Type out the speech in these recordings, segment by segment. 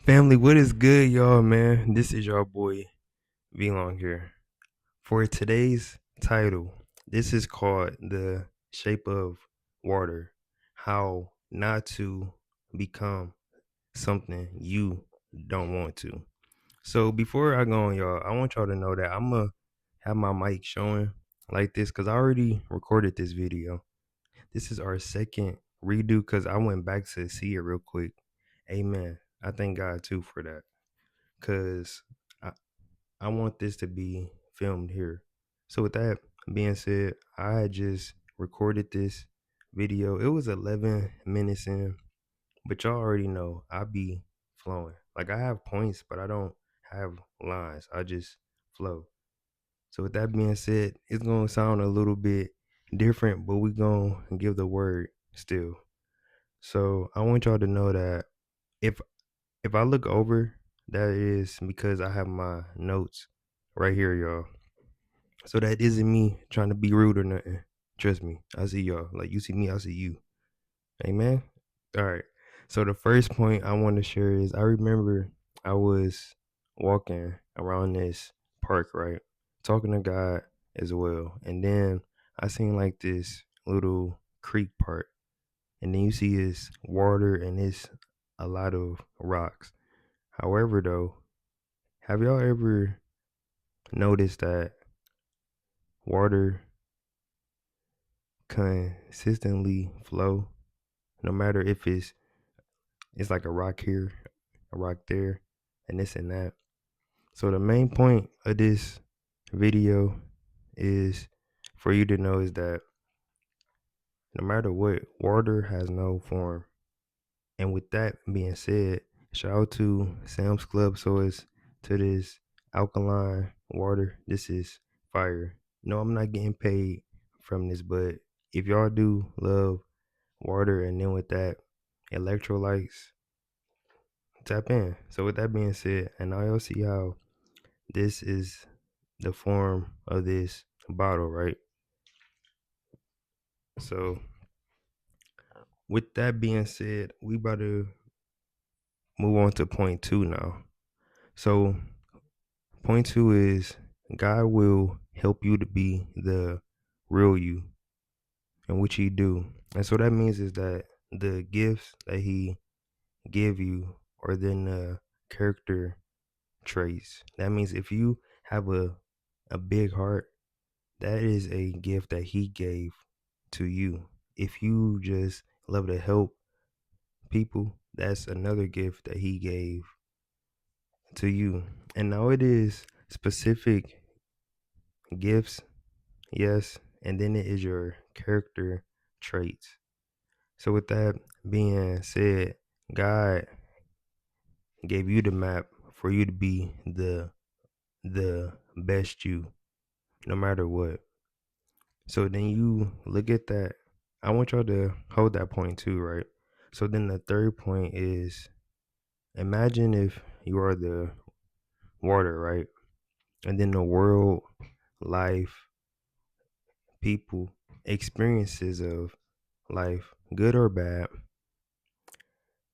Family, what is good, y'all, man? This is your boy, V Long here. For today's title, this is called The Shape of Water. How not to become something you don't want to. So before I go on, y'all, I want y'all to know that I'm going to have my mic showing like this because I already recorded this video. This is our second redo because I went back to see it real quick. Amen. I thank God too for that because I want this to be filmed here. So with that being said, I had just recorded this video. It was 11 minutes in, but y'all already know I be flowing. Like I have points, but I don't have lines. I just flow. So with that being said, it's gonna sound a little bit different, but we gonna give the word still. So I want y'all to know that if if I look over, that is because I have my notes right here, y'all. So that isn't me trying to be rude or nothing. Trust me, I see y'all. Like you see me, I see you. Amen. All right. So the first point I want to share is I remember I was walking around this park, right? Talking to God as well. And then I seen like this little creek part. And then you see this water and it's a lot of rocks. However, though, have y'all ever noticed that water consistently flow, no matter if it's like a rock here, a rock there, and this and that? So the main point of this video is for you to know is that no matter what, water has no form. And with that being said, shout out to Sam's Club. So it's to this alkaline water. This is fire. No, I'm not getting paid from this, but if y'all do love water and then with that electrolytes, tap in. So with that being said, and now y'all see how this is the form of this bottle, right? So with that being said, we about to move on to point two now. So point two is God will help you to be the real you and which he do. And so that means is that the gifts that he give you or then the character traits. That means if you have a big heart, that is a gift that he gave to you. If you just love to help people, that's another gift that he gave to you. And now it is specific gifts, yes, and then it is your character traits. So with that being said, God gave you the map for you to be the best you, no matter what. So then you look at that. I want y'all to hold that point too, right? So then the third point is imagine if you are the water, right? And then the world, life, people, experiences of life, good or bad,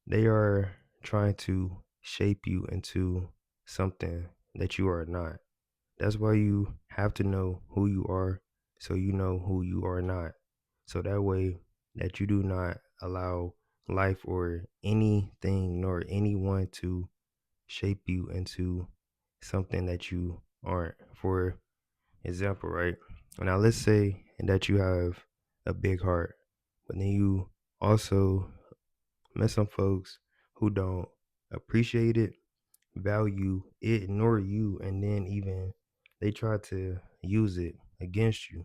they are trying to shape you into something that you are not. That's why you have to know who you are so you know who you are not. So that way that you do not allow life or anything nor anyone to shape you into something that you aren't. For example, right? Now let's say that you have a big heart, but then you also met some folks who don't appreciate it, value it, nor you, and then even they try to use it against you.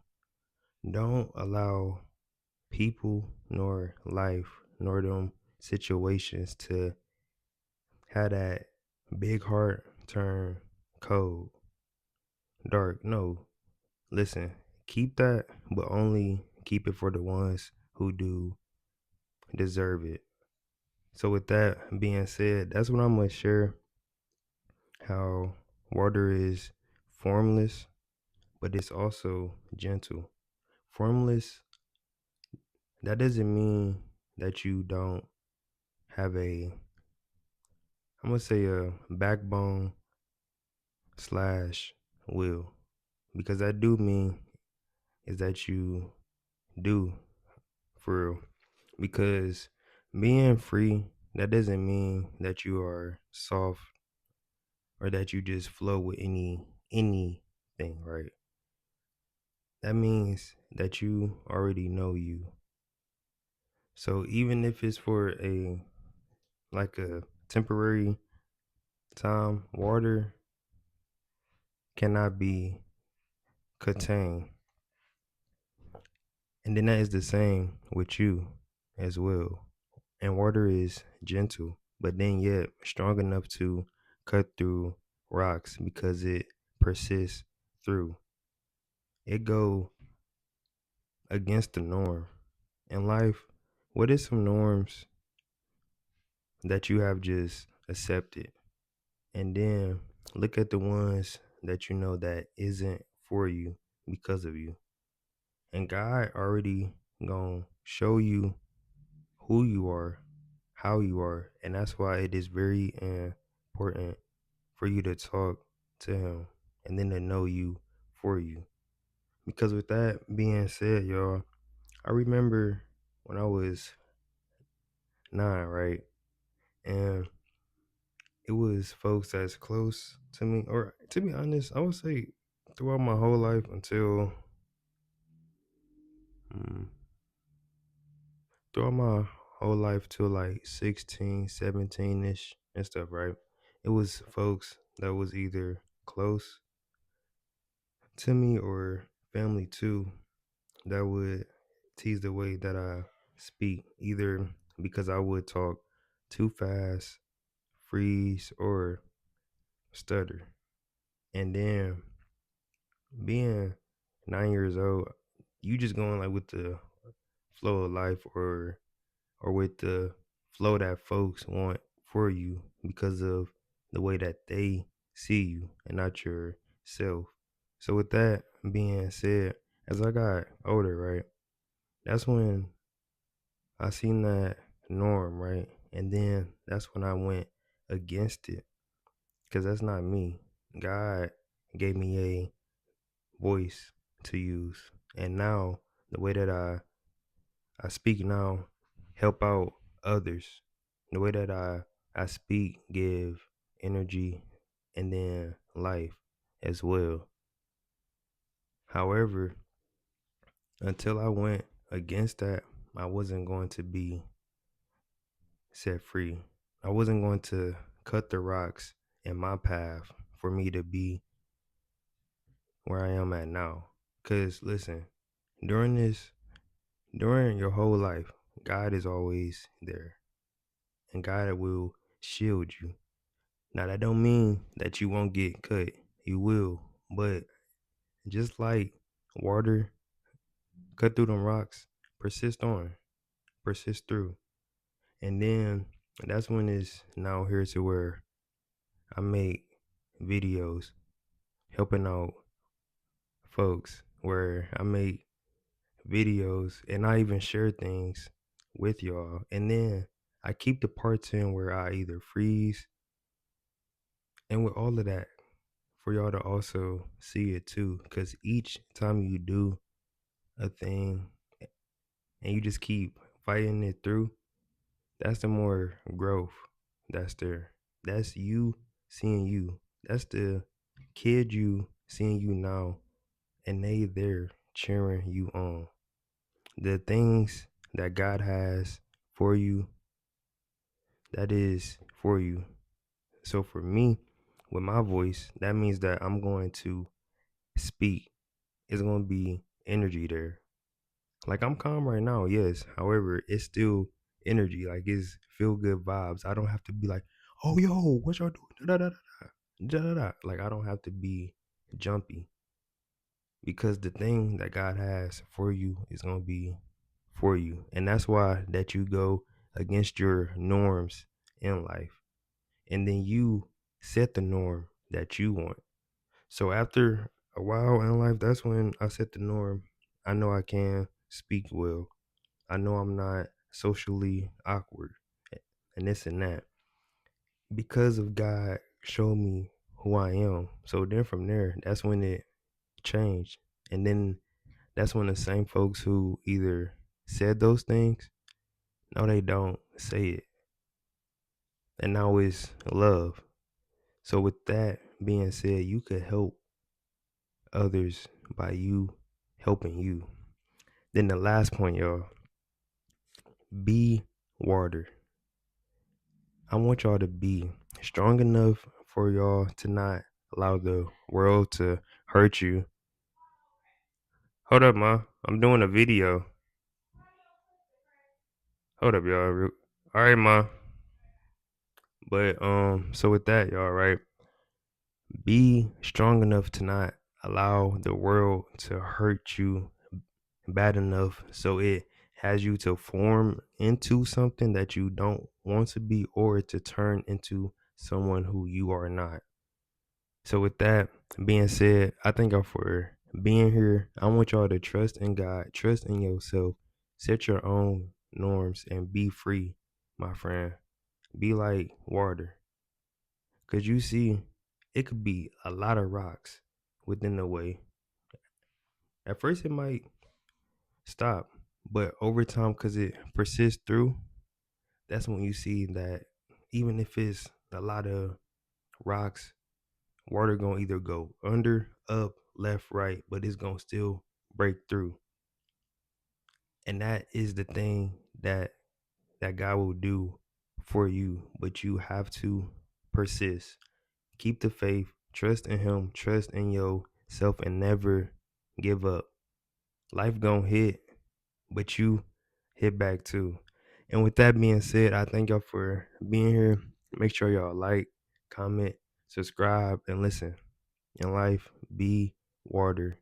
Don't allow people nor life nor them situations to have that big heart turn cold, dark. No, listen, keep that, but only keep it for the ones who do deserve it. So with that being said, that's what I'm gonna share. How water is formless, but it's also gentle. Formless, that doesn't mean that you don't have I'm gonna say backbone slash will, because that do mean is that you do for real. Because being free, that doesn't mean that you are soft or that you just flow with anything, right? That means that you already know you. So even if it's for a temporary time, water cannot be contained. And then that is the same with you as well. And water is gentle, but then yet strong enough to cut through rocks because it persists through. It go against the norm. In life, what is some norms that you have just accepted? And then look at the ones that you know that isn't for you because of you. And God already gonna show you who you are, how you are, and that's why it is very important for you to talk to him and then to know you for you. Because with that being said, y'all, I remember when I was 9, right? And it was folks that's close to me, or to be honest, I would say throughout my whole life until mm, throughout my whole life till like 16, 17 ish and stuff, right? It was folks that was either close to me or family too that would tease the way that I speak, either because I would talk too fast, freeze, or stutter. And then being 9 years old, you just going like with the flow of life or with the flow that folks want for you because of the way that they see you and not yourself. So with that being said, as I got older, right, that's when I seen that norm, right? And then that's when I went against it because that's not me. God gave me a voice to use. And now the way that I speak now help out others. The way that I speak give energy and then life as well. However, until I went against that, I wasn't going to be set free. I wasn't going to cut the rocks in my path for me to be where I am at now. Cause listen, during this during your whole life, God is always there. And God will shield you. Now that don't mean that you won't get cut. You will. But just like water cut through them rocks, persist on. Persist through. And then that's when it's now here to where I make videos helping out folks, where I make videos and I even share things with y'all. And then I keep the parts in where I either freeze, and with all of that, for y'all to also see it too. Because each time you do a thing and you just keep fighting it through, that's the more growth that's there. That's you seeing you. That's the kid you seeing you now, and they there cheering you on. The things that God has for you, that is for you. So for me, with my voice, that means that I'm going to speak. It's going to be energy there. Like I'm calm right now, yes. However, it's still energy. Like it's feel good vibes. I don't have to be like, oh yo, what y'all doing? Da, da, da, da, da, da, da. Like I don't have to be jumpy because the thing that God has for you is gonna be for you. And that's why that you go against your norms in life. And then you set the norm that you want. So after a while in life, that's when I set the norm. I know I can speak well. I know I'm not socially awkward and this and that. because of God showed me who I am. So then from there, that's when it changed. And then that's when the same folks who either said those things, no, they don't say it. And now it's love. So with that being said, you could help others by you helping you. Then the last point, y'all, be water. I want y'all to be strong enough for y'all to not allow the world to hurt you. Hold up, ma. I'm doing a video. Hold up, y'all. All right, ma. But so with that, y'all, right? Be strong enough to not allow the world to hurt you bad enough so it has you to form into something that you don't want to be or to turn into someone who you are not. So with that being said, I thank y'all for being here. I want y'all to trust in God, trust in yourself, set your own norms and be free, my friend. Be like water. Cause you see, it could be a lot of rocks within the way. At first it might stop, but over time, cause it persists through, that's when you see that even if it's a lot of rocks, water gonna either go under, up, left, right, but it's gonna still break through. And that is the thing that God will do for you, but you have to persist. Keep the faith, trust in him, trust in yourself, and never give up. Life gonna hit, but you hit back too. And with that being said, I thank y'all for being here. Make sure y'all like, comment, subscribe, and listen. In life, be water,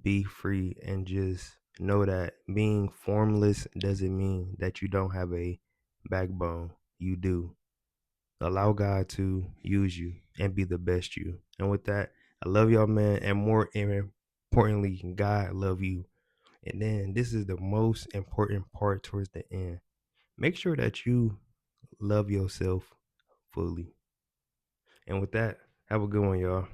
be free, and just know that being formless doesn't mean that you don't have a backbone. You do. Allow God to use you and be the best you. And with that, I love y'all, man. And more importantly, God love you. And then this is the most important part towards the end. Make sure that you love yourself fully. And with that, have a good one, y'all.